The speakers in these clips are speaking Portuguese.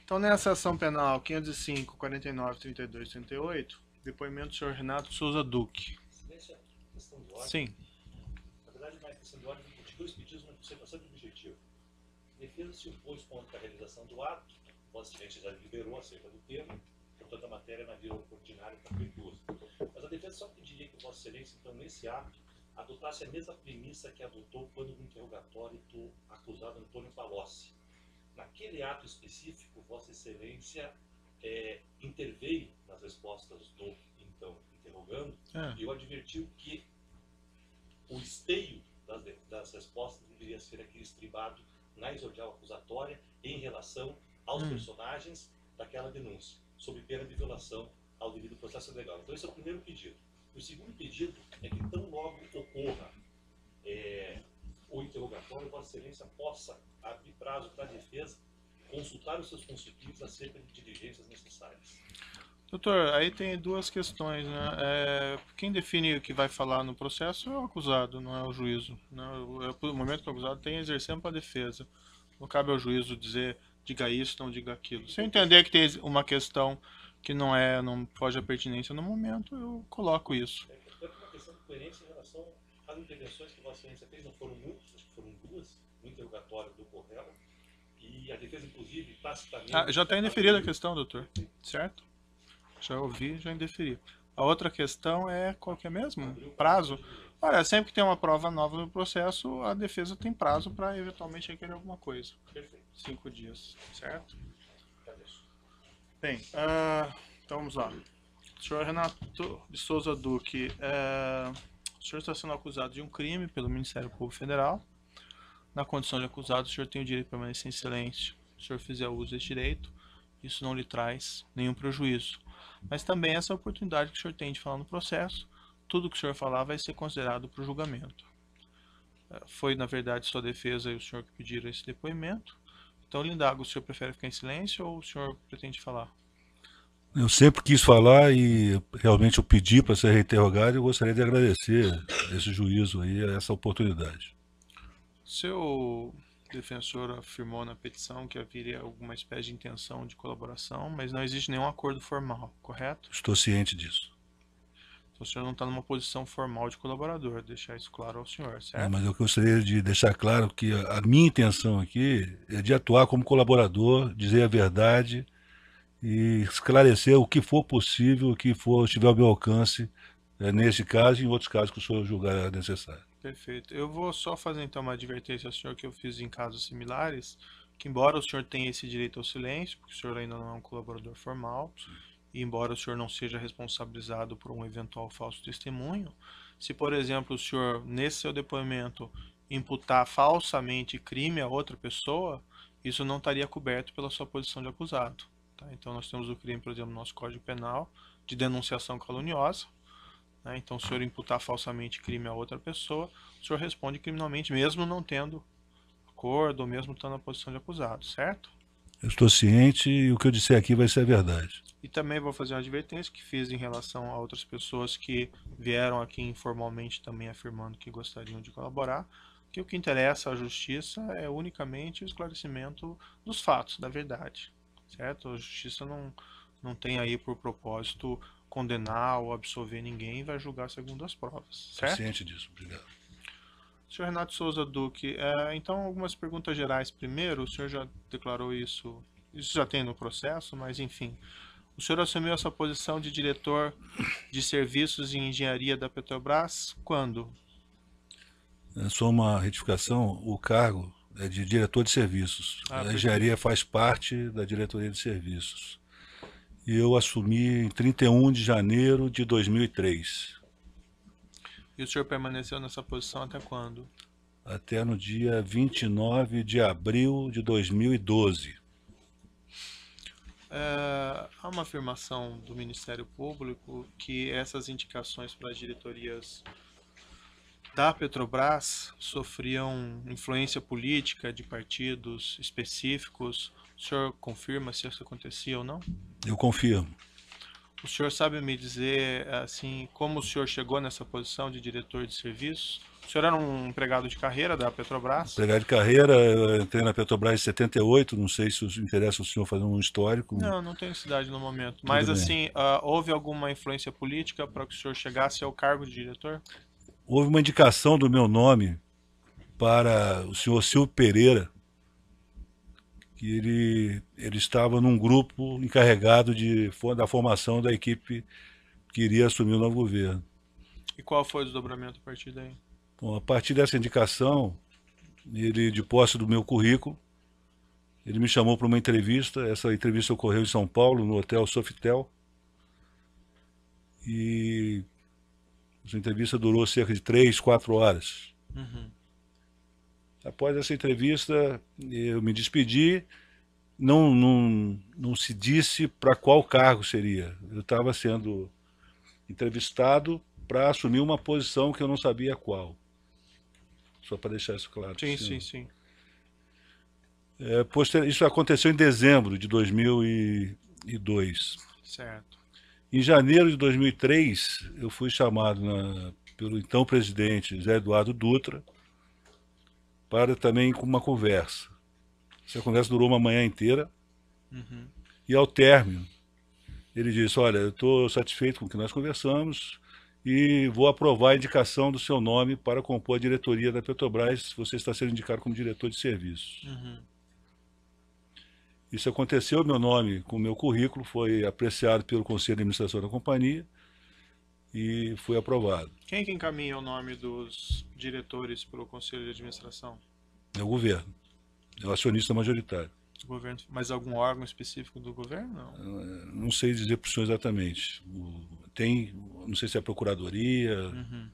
Então, nessa ação penal 505, 49, 32, 38, depoimento do senhor Renato Souza Duque. Excelência, questão de ordem. Sim. Na verdade, não é questão de ordem, porque dois pedidos, uma observação de objetivo. Defesa se opôs contra a realização do ato, Vossa Excelência já liberou acerca do termo, portanto a matéria na via ordinária está feituosa. Mas a defesa só pediria que Vossa Excelência, então, nesse ato, adotasse a mesma premissa que adotou quando no interrogatório do acusado Antônio Palocci. Naquele ato específico, Vossa Excelência interveio nas respostas do então interrogando e eu advertiu que o esteio das respostas deveria ser aquele estribado na exordial acusatória em relação aos personagens daquela denúncia, sob pena de violação ao devido processo legal. Então esse é o primeiro pedido. O segundo pedido é que tão logo ocorra o interrogatório, Vossa Excelência possa abrir prazo para a defesa consultar os seus constituintes acerca de diligências necessárias. Doutor, aí tem duas questões, né? Quem define o que vai falar no processo é o acusado, não é o juízo. Né? O momento que o acusado tem exercendo para a defesa. Não cabe ao juízo dizer, diga isso, não diga aquilo. Se eu entender que tem uma questão que não foge à pertinência no momento, eu coloco isso. É uma questão de coerência em relação às intervenções que Vossa Excelência fez, não foram muitas, acho que foram duas, no interrogatório do Correio, e a defesa, inclusive, tacitamente... Já está indeferida a questão, doutor, certo? Já ouvi, já indeferi. A outra questão é qual que é mesmo? Prazo. Olha, sempre que tem uma prova nova no processo, a defesa tem prazo para eventualmente requerer alguma coisa. Perfeito. 5 dias, certo? Agradeço. Bem, então vamos lá. Senhor Renato de Souza Duque, o senhor está sendo acusado de um crime pelo Ministério Público Federal. Na condição de acusado, o senhor tem o direito de permanecer em silêncio. Se o senhor fizer uso desse direito, isso não lhe traz nenhum prejuízo. Mas também essa oportunidade que o senhor tem de falar no processo, tudo que o senhor falar vai ser considerado para o julgamento. Foi, na verdade, sua defesa e o senhor que pediram esse depoimento. Então, eu lhe indago, o senhor prefere ficar em silêncio ou o senhor pretende falar? Eu sempre quis falar e realmente eu pedi para ser reinterrogado e eu gostaria de agradecer esse juízo aí, essa oportunidade. Seu defensor afirmou na petição que haveria alguma espécie de intenção de colaboração, mas não existe nenhum acordo formal, correto? Estou ciente disso. Então o senhor não está numa posição formal de colaborador, deixar isso claro ao senhor, certo? Mas eu gostaria de deixar claro que a minha intenção aqui é de atuar como colaborador, dizer a verdade e esclarecer o que for possível, o que for estiver ao meu alcance, nesse caso e em outros casos que o senhor julgar necessário. Perfeito. Eu vou só fazer então uma advertência ao senhor que eu fiz em casos similares, que embora o senhor tenha esse direito ao silêncio, porque o senhor ainda não é um colaborador formal, e embora o senhor não seja responsabilizado por um eventual falso testemunho, se por exemplo o senhor, nesse seu depoimento, imputar falsamente crime a outra pessoa, isso não estaria coberto pela sua posição de acusado. Tá? Então nós temos o crime, por exemplo, no nosso Código Penal, de denunciação caluniosa. Então, se o senhor imputar falsamente crime a outra pessoa, o senhor responde criminalmente, mesmo não tendo acordo, ou mesmo estando na posição de acusado, certo? Eu estou ciente e o que eu disser aqui vai ser a verdade. E também vou fazer uma advertência que fiz em relação a outras pessoas que vieram aqui informalmente também afirmando que gostariam de colaborar, que o que interessa à justiça é unicamente o esclarecimento dos fatos, da verdade, certo? A justiça não tem aí por propósito condenar ou absolver ninguém e vai julgar segundo as provas, certo? Ciente disso, obrigado. Senhor Renato Souza Duque, então algumas perguntas gerais primeiro, o senhor já declarou isso já tem no processo, mas enfim. O senhor assumiu essa posição de diretor de serviços em engenharia da Petrobras quando? Só uma retificação, o cargo é de diretor de serviços. A engenharia faz parte da diretoria de serviços. E eu assumi em 31 de janeiro de 2003. E o senhor permaneceu nessa posição até quando? Até no dia 29 de abril de 2012. Há uma afirmação do Ministério Público que essas indicações para as diretorias da Petrobras sofriam influência política de partidos específicos. O senhor confirma se isso acontecia ou não? Eu confirmo. O senhor sabe me dizer, assim, como o senhor chegou nessa posição de diretor de serviços? O senhor era um empregado de carreira da Petrobras? Empregado de carreira, eu entrei na Petrobras em 78, não sei se interessa o senhor fazer um histórico. Não, não tenho necessidade no momento. Tudo Mas, bem. assim, houve alguma influência política para que o senhor chegasse ao cargo de diretor? Houve uma indicação do meu nome para o senhor Silvio Pereira, que ele estava num grupo encarregado da formação da equipe que iria assumir o novo governo. E qual foi o desdobramento a partir daí? Bom, a partir dessa indicação, ele, de posse do meu currículo, ele me chamou para uma entrevista. Essa entrevista ocorreu em São Paulo, no Hotel Sofitel. E essa entrevista durou cerca de 3, 4 horas. Uhum. Após essa entrevista, eu me despedi. Não se disse para qual cargo seria. Eu estava sendo entrevistado para assumir uma posição que eu não sabia qual. Só para deixar isso claro. Sim, sim, sim. Isso aconteceu em dezembro de 2002. Certo. Em janeiro de 2003, eu fui chamado pelo então presidente Zé Eduardo Dutra para também uma conversa. Essa conversa durou uma manhã inteira. Uhum. E ao término, ele disse: olha, eu estou satisfeito com o que nós conversamos e vou aprovar a indicação do seu nome para compor a diretoria da Petrobras. Você está sendo indicado como diretor de serviços. Uhum. Isso aconteceu, meu nome com o meu currículo foi apreciado pelo Conselho de Administração da companhia e foi aprovado. Quem que encaminha o nome dos diretores para o Conselho de Administração? É o governo, é o acionista majoritário. Do governo, mas algum órgão específico do governo? Não. Não sei dizer para o senhor exatamente. Não sei se é a Procuradoria, Uhum.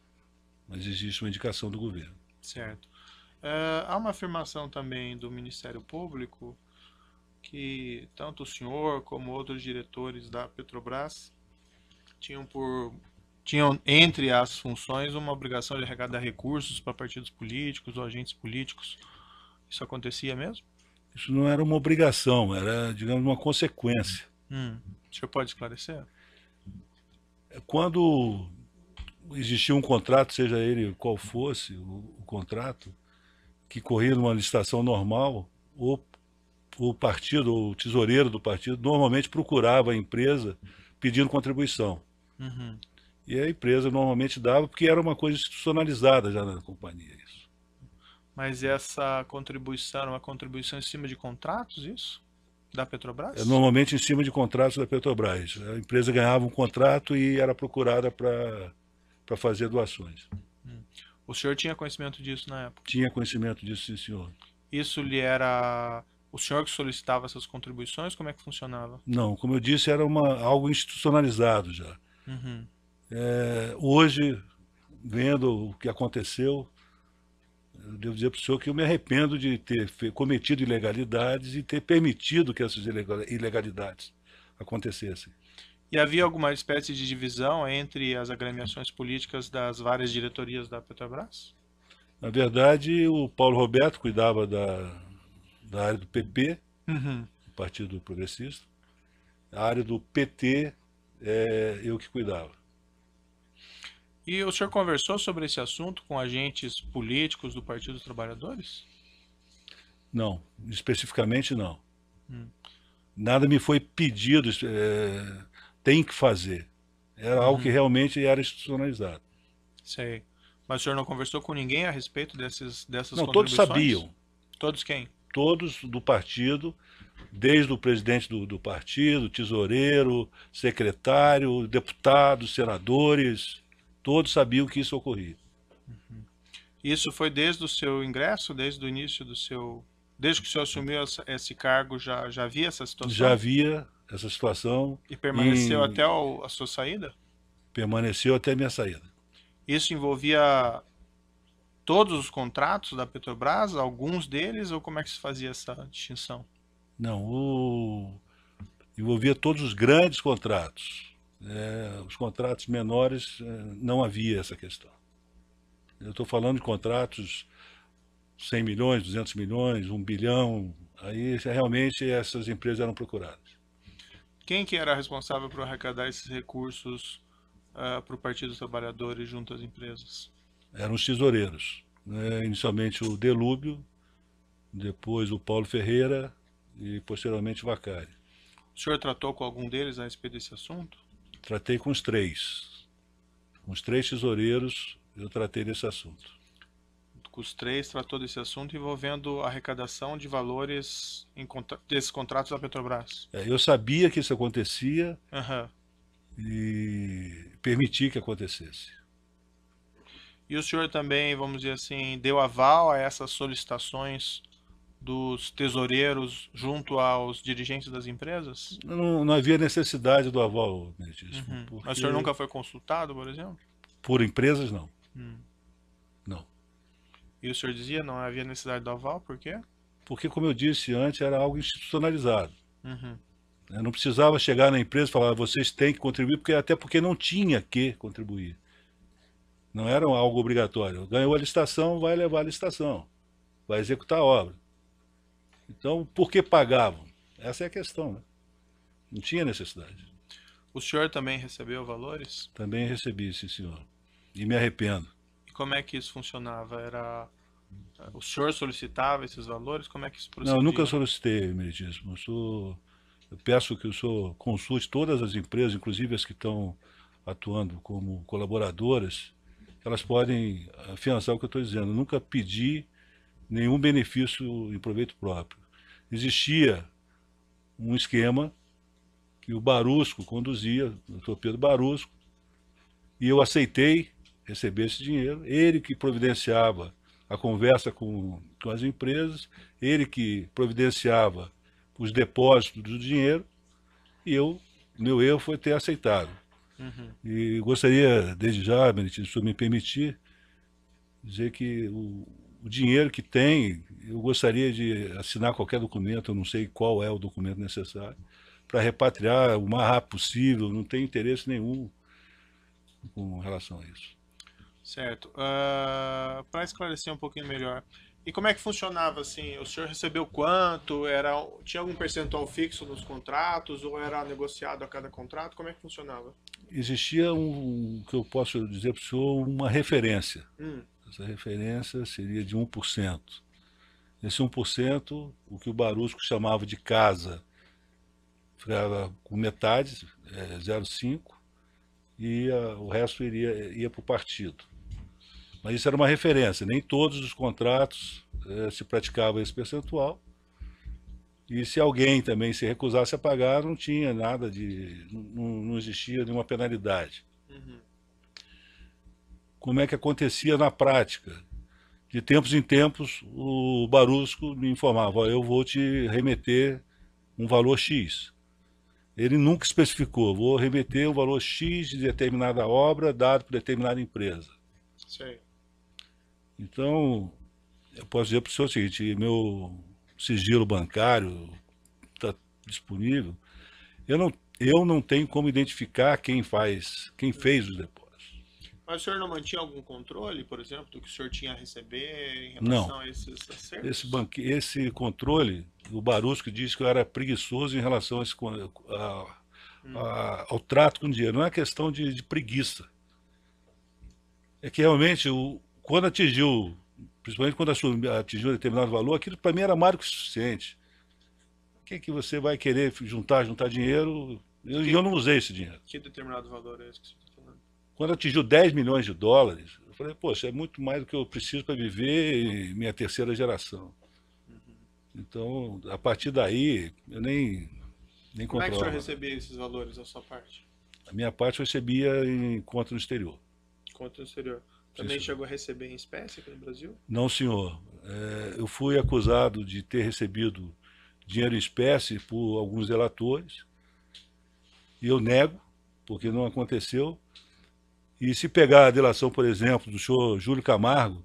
mas existe uma indicação do governo. Certo. Há uma afirmação também do Ministério Público que tanto o senhor como outros diretores da Petrobras tinham entre as funções uma obrigação de arrecadar recursos para partidos políticos ou agentes políticos. Isso acontecia mesmo? Isso não era uma obrigação, era, digamos, uma consequência. O senhor pode esclarecer? Quando existia um contrato, seja ele qual fosse o contrato, que corria numa licitação normal, o partido, ou o tesoureiro do partido, normalmente procurava a empresa pedindo contribuição. Uhum. E a empresa normalmente dava, porque era uma coisa institucionalizada já na companhia. Isso. Mas essa contribuição era uma contribuição em cima de contratos, isso? Da Petrobras? Normalmente em cima de contratos da Petrobras. A empresa ganhava um contrato e era procurada para fazer doações. O senhor tinha conhecimento disso na época? Tinha conhecimento disso, sim, senhor. Isso lhe era o senhor que solicitava essas contribuições? Como é que funcionava? Não, como eu disse, era algo institucionalizado já. Uhum. Hoje, vendo o que aconteceu, eu devo dizer para o senhor que eu me arrependo de ter cometido ilegalidades e ter permitido que essas ilegalidades acontecessem. E havia alguma espécie de divisão entre as agremiações políticas das várias diretorias da Petrobras? Na verdade, o Paulo Roberto cuidava da área do PP, Uhum. do Partido Progressista. A área do PT, eu que cuidava. E o senhor conversou sobre esse assunto com agentes políticos do Partido dos Trabalhadores? Não, especificamente não. Nada me foi pedido, tem que fazer. Era algo que realmente era institucionalizado. Sei. Mas o senhor não conversou com ninguém a respeito dessas Não, todos contribuições? sabiam. Todos quem? Todos do partido, desde o presidente do partido, tesoureiro, secretário, deputados, senadores, todos sabiam que isso ocorria. Isso foi desde o seu ingresso, desde o início do seu... Desde que o senhor assumiu esse cargo, já havia essa situação? Já havia essa situação. E permaneceu até a sua saída? Permaneceu até a minha saída. Isso envolvia todos os contratos da Petrobras, alguns deles, ou como é que se fazia essa distinção? Não, envolvia todos os grandes contratos. Os contratos menores, não havia essa questão. Eu estou falando de contratos 100 milhões, 200 milhões, 1 bilhão, aí realmente essas empresas eram procuradas. Quem que era responsável por arrecadar esses recursos para o Partido dos Trabalhadores junto às empresas? Eram os tesoureiros, né? Inicialmente o Delúbio, depois o Paulo Ferreira e posteriormente o Vacari. O senhor tratou com algum deles a respeito desse assunto? Tratei com os três. Com os três tesoureiros eu tratei desse assunto. Com os três tratou desse assunto envolvendo a arrecadação de valores desses contratos da Petrobras. Eu sabia que isso acontecia Aham. e permiti que acontecesse. E o senhor também, vamos dizer assim, deu aval a essas solicitações dos tesoureiros junto aos dirigentes das empresas? Não havia necessidade do aval, muitíssimo, Mas o senhor porque nunca foi consultado, por exemplo? por empresas não. Hum. Não. E o senhor dizia não havia necessidade do aval, por quê? Porque, como eu disse antes, era algo institucionalizado. Uhum. Eu não precisava chegar na empresa e falar, vocês têm que contribuir, até porque não tinha que contribuir. Não era algo obrigatório. Ganhou a licitação, vai levar a licitação. Vai executar a obra. Então, por que pagavam? Essa é a questão, né? Não tinha necessidade. O senhor também recebeu valores? Também recebi, sim, senhor. E me arrependo. E como é que isso funcionava? O senhor solicitava esses valores? Como é que isso Não, procedia? eu nunca solicitei, meritíssimo. Eu peço que o senhor consulte todas as empresas, inclusive as que estão atuando como colaboradoras, elas podem afiançar o que eu estou dizendo. Eu nunca pedi nenhum benefício em proveito próprio. Existia um esquema que o Barusco conduzia, o doutor Pedro Barusco, e eu aceitei receber esse dinheiro. Ele que providenciava a conversa com as empresas, ele que providenciava os depósitos do dinheiro, e meu erro foi ter aceitado. Uhum. E gostaria, desde já, Benedito, se o senhor me permitir, dizer que o dinheiro que tem, eu gostaria de assinar qualquer documento, eu não sei qual é o documento necessário, para repatriar o mais rápido possível, não tenho interesse nenhum com relação a isso. Certo. Para esclarecer um pouquinho melhor, e como é que funcionava assim? O senhor recebeu quanto? Tinha algum percentual fixo nos contratos ou era negociado a cada contrato? Como é que funcionava? Existia que eu posso dizer para o senhor, uma referência. Hum. Essa referência seria de 1%. Esse 1%, o que o Barusco chamava de casa, ficava com metade, 0,5%, e o resto ia para o partido. Mas isso era uma referência, nem todos os contratos se praticava esse percentual. E se alguém também se recusasse a pagar, não tinha nada não existia nenhuma penalidade. Uhum. Como é que acontecia na prática? De tempos em tempos, o Barusco me informava, eu vou te remeter um valor X. Ele nunca especificou, vou remeter um valor X de determinada obra dado por determinada empresa. Sei. Então, eu posso dizer para o senhor o seguinte, meu sigilo bancário está disponível, eu não tenho como identificar quem fez os depósitos. Mas o senhor não mantinha algum controle, por exemplo, do que o senhor tinha a receber em relação Não. a esses acertos? Esse controle, o Barusco disse que eu era preguiçoso em relação ao trato com dinheiro. Não é questão de preguiça. É que realmente, quando atingiu, principalmente quando atingiu um determinado valor, aquilo para mim era mais do que suficiente. O que você vai querer juntar dinheiro? E eu não usei esse dinheiro. Que determinado valor é esse que você está falando? Quando atingiu 10 milhões de dólares, eu falei, poxa, é muito mais do que eu preciso para viver minha terceira geração. Uhum. Então, a partir daí, eu nem Como é que o controlava. senhor recebia esses valores da sua parte? A minha parte eu recebia em conta no exterior. Conta no exterior. Também Sim, chegou a receber em espécie aqui no Brasil? Não, senhor. Eu fui acusado de ter recebido dinheiro em espécie por alguns delatores. E eu nego, porque não aconteceu. E se pegar a delação, por exemplo, do senhor Júlio Camargo,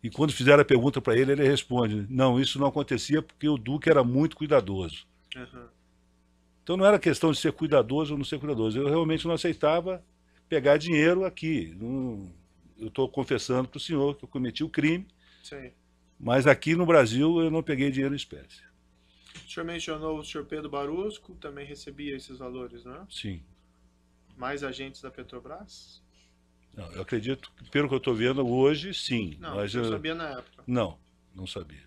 e quando fizeram a pergunta para ele, ele responde, não, isso não acontecia porque o Duque era muito cuidadoso. Uhum. Então não era questão de ser cuidadoso ou não ser cuidadoso. Eu realmente não aceitava pegar dinheiro aqui. Eu estou confessando para o senhor que eu cometi o crime, Sim. mas aqui no Brasil eu não peguei dinheiro em espécie. O senhor mencionou o senhor Pedro Barusco, também recebia esses valores, não é? Sim. Mais agentes da Petrobras? Não, eu acredito, pelo que eu estou vendo hoje, sim. Não, o Mas senhor sabia na época. não sabia.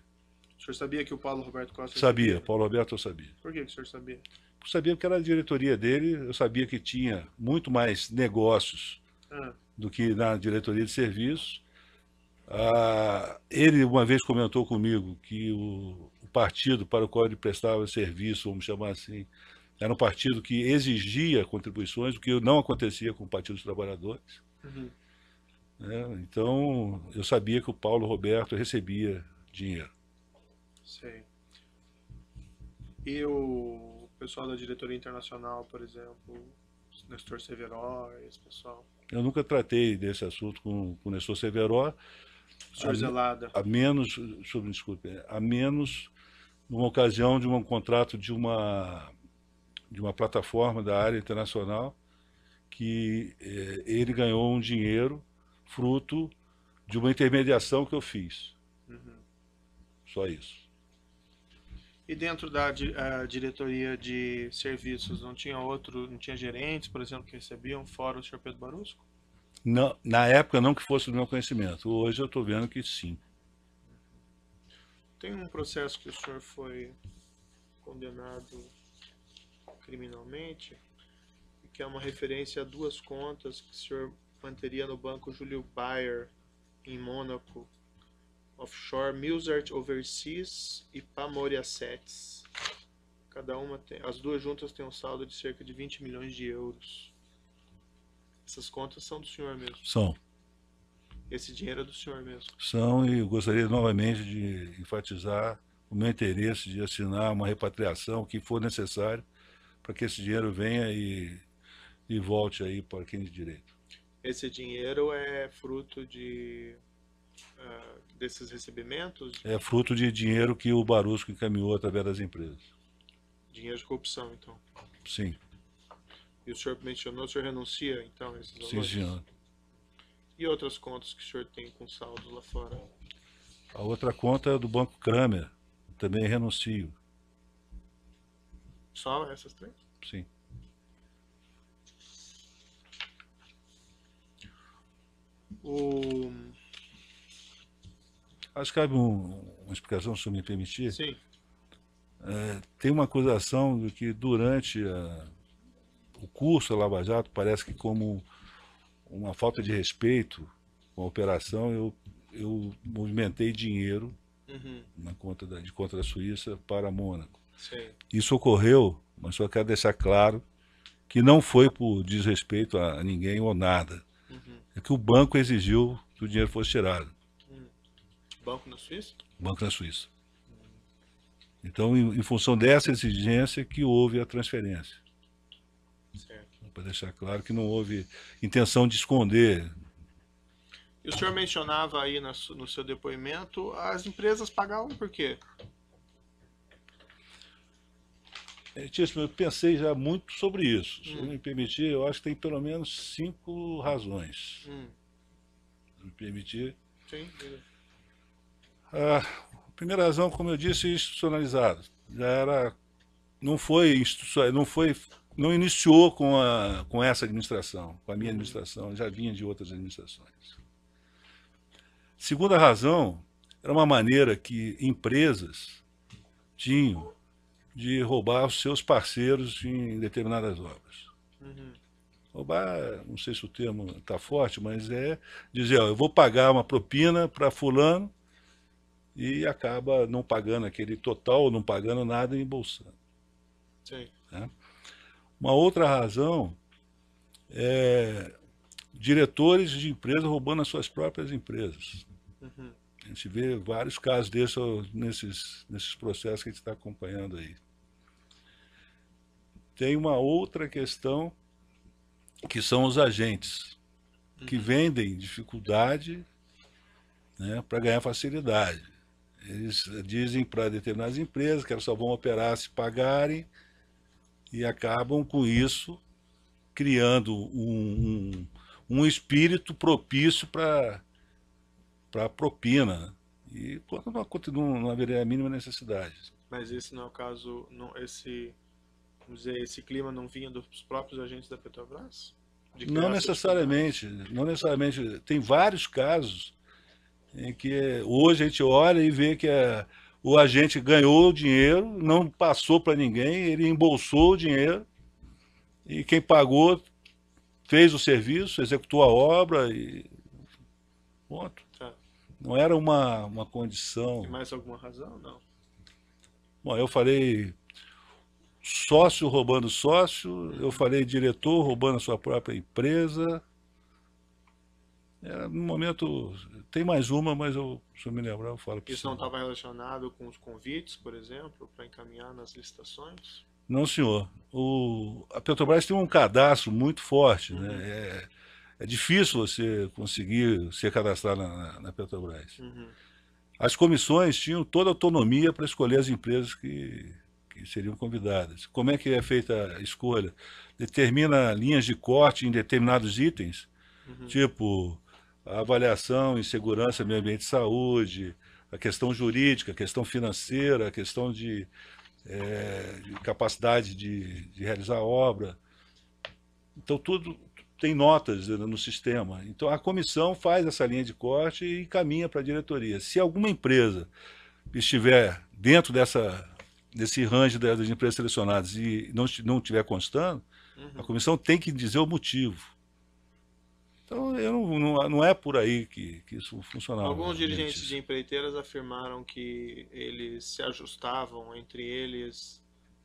O senhor sabia que o Paulo Roberto Costa Sabia, recebia? Paulo Roberto eu sabia. Por que o senhor sabia? Eu sabia que era a diretoria dele, eu sabia que tinha muito mais negócios Ah, do que na diretoria de serviços. Ele uma vez comentou comigo que o partido para o qual ele prestava serviço, vamos chamar assim, era um partido que exigia contribuições, o que não acontecia com o Partido dos Trabalhadores. uhum, Né? Então, eu sabia que o Paulo Roberto recebia dinheiro. sei. E o pessoal da diretoria internacional, por exemplo, Nestor Severo, esse pessoal? Eu nunca tratei desse assunto com o Nestor Severo, O senhor Zelada? a menos, desculpe, a menos numa ocasião de um contrato de uma plataforma da área internacional que ele ganhou um dinheiro fruto de uma intermediação que eu fiz. Uhum. Só isso. E dentro da diretoria de serviços, não tinha gerentes, por exemplo, que recebiam, fora o senhor Pedro Barusco? Não, na época não que fosse do meu conhecimento. Hoje eu estou vendo que sim. Tem um processo que o senhor foi condenado criminalmente, que é uma referência a duas contas que o senhor manteria no banco Júlio Bayer, em Mônaco, offshore Milsart Overseas e Pamori Assets. Cada uma tem, as duas juntas têm um saldo de cerca de 20 milhões de euros. Essas contas são do senhor mesmo? São. Esse dinheiro é do senhor mesmo? São, e eu gostaria novamente de enfatizar o meu interesse de assinar uma repatriação que for necessário para que esse dinheiro venha e volte aí para quem de direito. Esse dinheiro é fruto desses recebimentos? É fruto de dinheiro que o Barusco encaminhou através das empresas. Dinheiro de corrupção, então? Sim. E o senhor mencionou, o senhor renuncia, então, a esses Sim, valores? senhor. E outras contas que o senhor tem com saldo lá fora? A outra conta é do Banco Kramer. Também renuncio. Só essas três? Sim. Acho que cabe uma explicação, se eu me permitir. Sim. Tem uma acusação de que durante o curso da Lava Jato, parece que como uma falta de respeito com a operação, eu movimentei dinheiro na conta de conta da Suíça para Mônaco. Sim. Isso ocorreu, mas só quero deixar claro que não foi por desrespeito a ninguém ou nada. É que o banco exigiu que o dinheiro fosse tirado. Banco na Suíça? Banco na Suíça. Então, em função dessa exigência que houve a transferência. Certo. Para deixar claro que não houve intenção de esconder. E o senhor mencionava aí no seu depoimento, as empresas pagavam por quê? Eu pensei já muito sobre isso. Se eu me permitir, eu acho que tem pelo menos 5 razões. Se me permitir. Sim. A primeira razão, como eu disse, institucionalizado. Já era, não iniciou com essa administração, com a minha administração, já vinha de outras administrações. Segunda razão, era uma maneira que empresas tinham de roubar os seus parceiros em determinadas obras. Roubar, não sei se o termo está forte, mas é dizer, ó, eu vou pagar uma propina para fulano e acaba não pagando aquele total, não pagando nada e embolsando. Sim. Né? Uma outra razão é diretores de empresas roubando as suas próprias empresas. A gente vê vários casos desses nesses processos que a gente está acompanhando aí. Tem uma outra questão, que são os agentes, que vendem dificuldade, né, para ganhar facilidade. Eles dizem para determinadas empresas que elas só vão operar se pagarem e acabam com isso criando um espírito propício para propina. E quando não haveria a mínima necessidade. Mas esse não é o caso, não, vamos dizer, esse clima não vinha dos próprios agentes da Petrobras? De Não criar essa dificuldade? necessariamente, não necessariamente. Tem vários casos em que hoje a gente olha e vê que o agente ganhou o dinheiro, não passou para ninguém, ele embolsou o dinheiro e quem pagou fez o serviço, executou a obra e ponto. Tá. Não era uma Tem condição. mais alguma razão? Não. Bom, eu falei sócio roubando sócio, eu falei diretor roubando a sua própria empresa. No momento, tem mais uma, mas se eu me lembrar, eu falo para Isso você. não estava relacionado com os convites, por exemplo, para encaminhar nas licitações? Não, senhor. A Petrobras tem um cadastro muito forte, Uhum. né? É difícil você conseguir se cadastrar na Petrobras. Uhum. As comissões tinham toda a autonomia para escolher as empresas que seriam convidadas. Como é que é feita a escolha? Determina linhas de corte em determinados itens, Uhum. tipo a avaliação em segurança, meio ambiente e saúde, a questão jurídica, a questão financeira, a questão de capacidade de realizar a obra. Então, tudo tem notas no sistema. Então, a comissão faz essa linha de corte e encaminha para a diretoria. Se alguma empresa estiver dentro desse range das empresas selecionadas e não estiver constando, a comissão tem que dizer o motivo. Então, não é por aí que isso funcionava. Alguns dirigentes de empreiteiras afirmaram que eles se ajustavam entre eles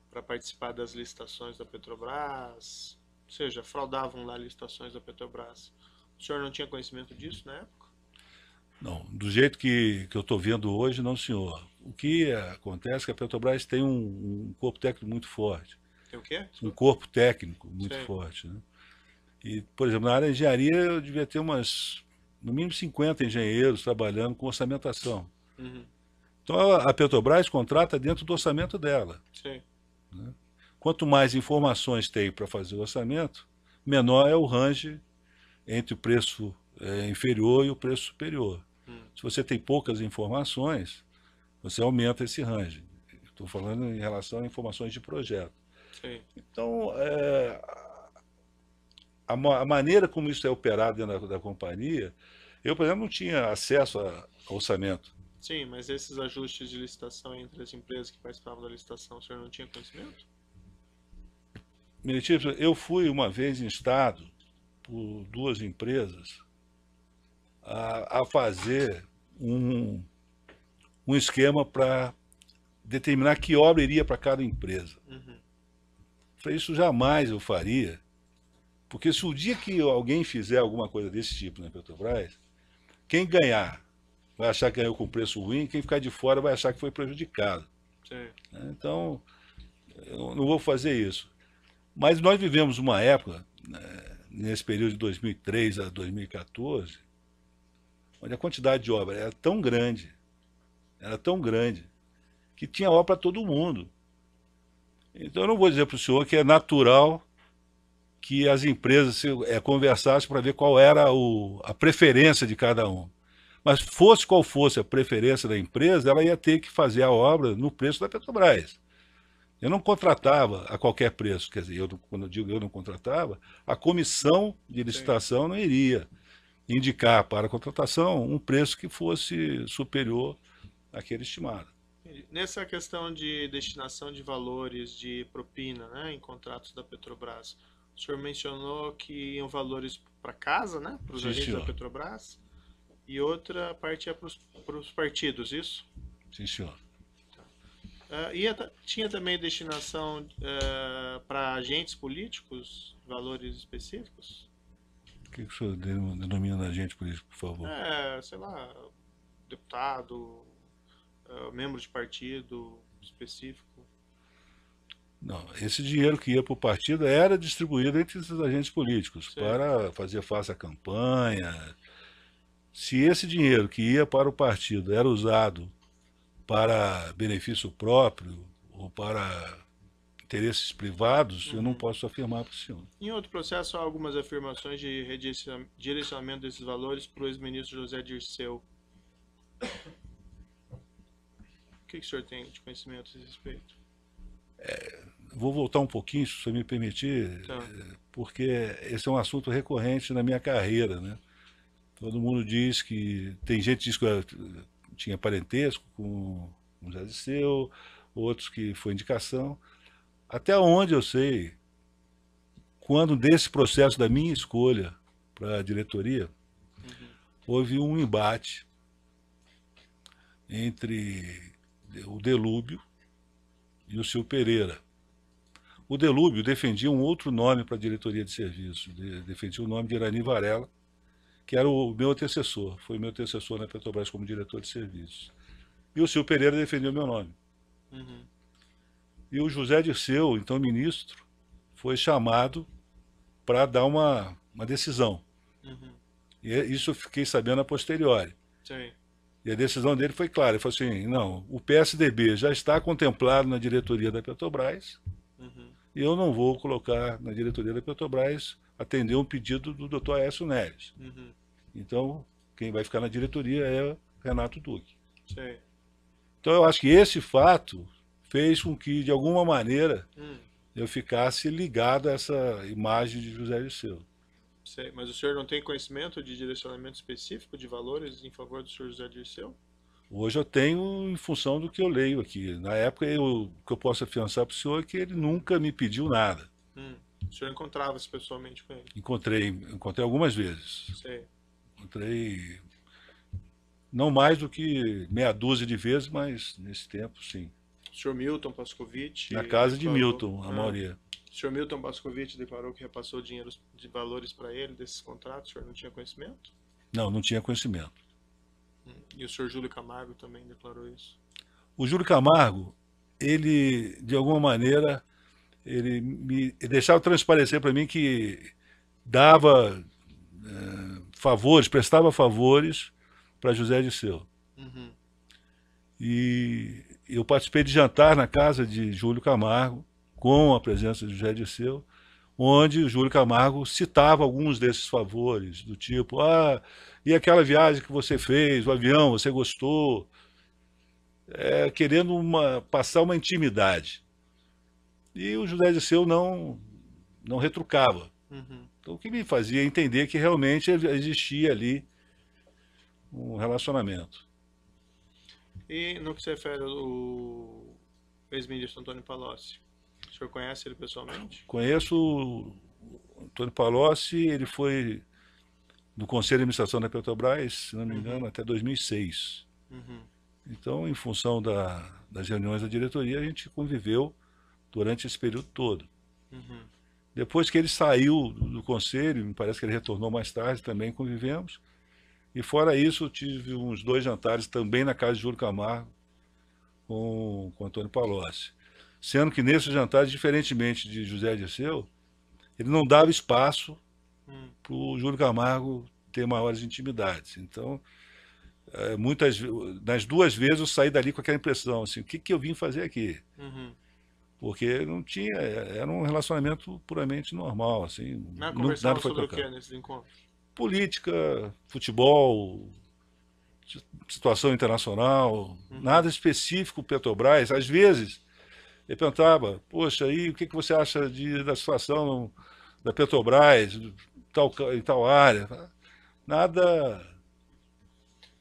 para participar das licitações da Petrobras, ou seja, fraudavam lá licitações da Petrobras. O senhor não tinha conhecimento disso na época? Não, do jeito que eu estou vendo hoje, não, senhor. O que acontece é que a Petrobras tem um corpo técnico muito forte. Tem o quê? Um corpo técnico muito Sei. forte, né? E, por exemplo, na área de engenharia eu devia ter no mínimo 50 engenheiros trabalhando com orçamentação. Uhum. Então a Petrobras contrata dentro do orçamento dela. Sei. Quanto mais informações tem para fazer o orçamento, menor é o range entre o preço inferior e o preço superior. Se você tem poucas informações, você aumenta esse range. Estou falando em relação a informações de projeto. Sei. Então, a maneira como isso é operado dentro da companhia, eu, por exemplo, não tinha acesso a orçamento. Sim, mas esses ajustes de licitação entre as empresas que participavam da licitação, o senhor não tinha conhecimento? Meritivo, eu fui uma vez instado por duas empresas a fazer um esquema para determinar que obra iria para cada empresa. Uhum. Falei, isso jamais eu faria, porque se o dia que alguém fizer alguma coisa desse tipo na Petrobras, quem ganhar vai achar que ganhou com preço ruim, quem ficar de fora vai achar que foi prejudicado. Sei. Então, eu não vou fazer isso. Mas nós vivemos uma época, nesse período de 2003 a 2014, onde a quantidade de obra era tão grande, que tinha obra para todo mundo. Então eu não vou dizer para o senhor que é natural que as empresas conversassem para ver qual era a preferência de cada um. Mas fosse qual fosse a preferência da empresa, ela ia ter que fazer a obra no preço da Petrobras. Eu não contratava a qualquer preço, quer dizer, quando eu digo eu não contratava, a comissão de licitação não iria indicar para a contratação um preço que fosse superior àquele estimado. Nessa questão de destinação de valores de propina, né, em contratos da Petrobras, o senhor mencionou que iam valores para casa, né, para os Sim, agentes senhor. da Petrobras, e outra parte é para os partidos, isso? Sim, senhor. Tinha também destinação para agentes políticos, valores específicos? O que o senhor denomina agente político, por favor? Sei lá, deputado, membro de partido específico. Não, esse dinheiro que ia para o partido era distribuído entre esses agentes políticos para fazer face à campanha. Se esse dinheiro que ia para o partido era usado para benefício próprio ou para interesses privados, eu não posso afirmar para o senhor. Em outro processo, há algumas afirmações de direcionamento desses valores para o ex-ministro José Dirceu. O que o senhor tem de conhecimento a esse respeito? Vou voltar um pouquinho, se o senhor me permitir, Tá. porque esse é um assunto recorrente na minha carreira, né? Todo mundo diz que... Tem gente que diz que eu tinha parentesco com o José Dirceu, outros que foi indicação. Até onde eu sei, quando desse processo da minha escolha para a diretoria, houve um embate entre o Delúbio e o Silvio Pereira. O Delúbio defendia um outro nome para a diretoria de serviço, defendia o nome de Irani Varela, que era o meu antecessor, foi meu antecessor na Petrobras como diretor de serviços. E o Silvio Pereira defendeu o meu nome. Uhum. E o José Dirceu, então ministro, foi chamado para dar uma decisão. Uhum. E isso eu fiquei sabendo a posteriori. Sei. E a decisão dele foi clara, ele falou assim, não, o PSDB já está contemplado na diretoria da Petrobras, Uhum. e eu não vou colocar na diretoria da Petrobras atender um pedido do Dr. Aécio Neves. Uhum. Então, quem vai ficar na diretoria é Renato Duque. Sei. Então, eu acho que esse fato fez com que, de alguma maneira, Hum. eu ficasse ligado a essa imagem de José Dirceu. Sei. Mas o senhor não tem conhecimento de direcionamento específico de valores em favor do senhor José Dirceu? Hoje eu tenho em função do que eu leio aqui. Na época, o que eu posso afiançar para o senhor é que ele nunca me pediu nada. O senhor encontrava-se pessoalmente com ele? Encontrei algumas vezes. Sei. Encontrei não mais do que meia dúzia de vezes, mas nesse tempo, sim. O senhor Milton Pascovitch Na casa de declarou... Milton, a maioria. O senhor Milton Pascovitch declarou que repassou dinheiro de valores para ele desses contratos, o senhor não tinha conhecimento? Não, não tinha conhecimento. E o senhor Júlio Camargo também declarou isso? O Júlio Camargo, ele, de alguma maneira, ele deixava transparecer para mim que dava favores, prestava favores para José Dirceu. Uhum. E eu participei de jantar na casa de Júlio Camargo, com a presença de José Dirceu, onde o Júlio Camargo citava alguns desses favores, do tipo, e aquela viagem que você fez, o avião, você gostou? Querendo passar uma intimidade. E o José Dirceu não retrucava. Uhum. Então, o que me fazia entender que realmente existia ali um relacionamento. E no que se refere ao ex-ministro Antônio Palocci, o senhor conhece ele pessoalmente? Conheço o Antônio Palocci, ele foi do Conselho de Administração da Petrobras, se não me engano, até 2006. Uhum. Então, em função das reuniões da diretoria, a gente conviveu durante esse período todo. Uhum. Depois que ele saiu do Conselho, me parece que ele retornou mais tarde, também convivemos. E fora isso, eu tive uns 2 jantares também na casa de Júlio Camargo com Antônio Palocci. Sendo que nesses jantares, diferentemente de José Dirceu, ele não dava espaço para o Júlio Camargo ter maiores intimidades. Então, nas 2 vezes eu saí dali com aquela impressão, assim, o que eu vim fazer aqui? Uhum. Porque não tinha, era um relacionamento puramente normal, assim, Conversava nada foi sobre o tocado. que nesses encontros? Política, futebol, situação internacional, nada específico Petrobras. Às vezes, ele perguntava, poxa, aí o que você acha da situação da Petrobras, em tal área? Nada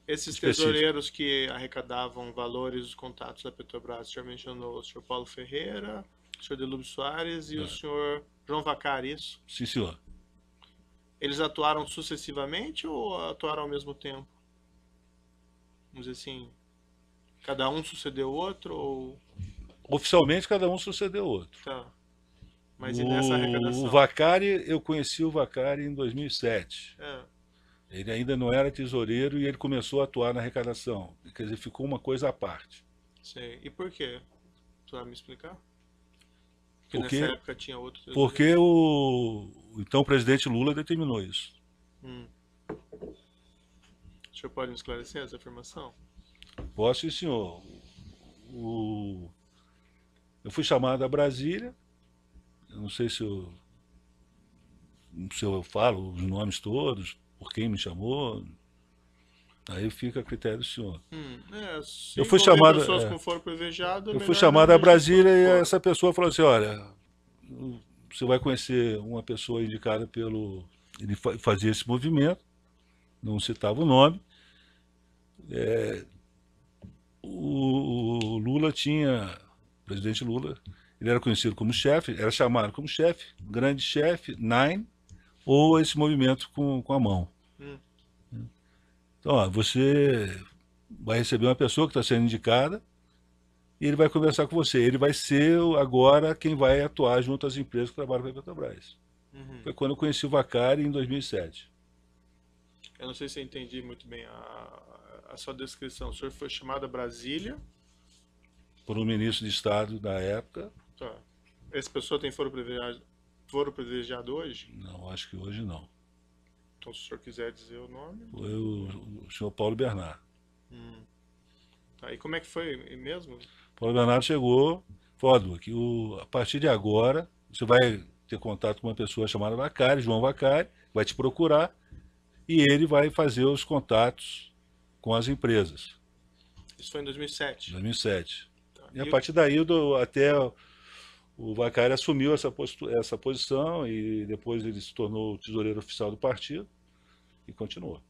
Esses específico. tesoureiros que arrecadavam valores dos contatos da Petrobras, o senhor mencionou o senhor Paulo Ferreira, o senhor Delúbio Soares e o senhor João Vacari, isso? Sim, senhor. Eles atuaram sucessivamente ou atuaram ao mesmo tempo? Vamos dizer assim, cada um sucedeu o outro ou... Oficialmente, cada um sucedeu o outro. Tá. Mas e nessa arrecadação? O Vacari, eu conheci o Vacari em 2007. Ele ainda não era tesoureiro e ele começou a atuar na arrecadação. Quer dizer, ficou uma coisa à parte. Sei. E por quê? Tu vai me explicar? Porque nessa época tinha outro tesoureiro. Porque então o presidente Lula determinou isso. O senhor pode me esclarecer essa afirmação? Posso, sim, senhor. Eu fui chamado a Brasília, eu não sei se eu falo os nomes todos, por quem me chamou. Aí fica a critério do senhor. Se Eu fui envolver chamado, pessoas com foro privilegiado, é eu fui melhor chamado não a mexer com Brasília e foro. essa pessoa falou assim, olha, você vai conhecer uma pessoa indicada pelo... Ele fazia esse movimento, não citava o nome. O Lula tinha, o presidente Lula, ele era conhecido como chefe, era chamado como chefe, grande chefe, Nine, ou esse movimento com a mão. Hum. Então, ó, você vai receber uma pessoa que está sendo indicada e ele vai conversar com você. Ele vai ser agora quem vai atuar junto às empresas que trabalham com a Petrobras. Foi quando eu conheci o Vacari em 2007. Eu não sei se eu entendi muito bem a sua descrição. O senhor foi chamado a Brasília. Por um ministro de Estado da época. Tá. Essa pessoa tem foro privilegiado hoje? Não, acho que hoje não. Então, se o senhor quiser dizer o nome. Foi o senhor Paulo Bernard. Tá. E como é que foi mesmo? Paulo Bernardo chegou, falou que a partir de agora você vai ter contato com uma pessoa chamada Vacari, João Vacari, vai te procurar e ele vai fazer os contatos com as empresas. Isso foi em 2007? 2007. Tá. E a partir daí até o Vacari assumiu essa posição e depois ele se tornou o tesoureiro oficial do partido e continuou.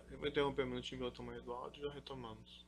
Eu vou interromper um minutinho pelo tamanho do áudio e já retomamos.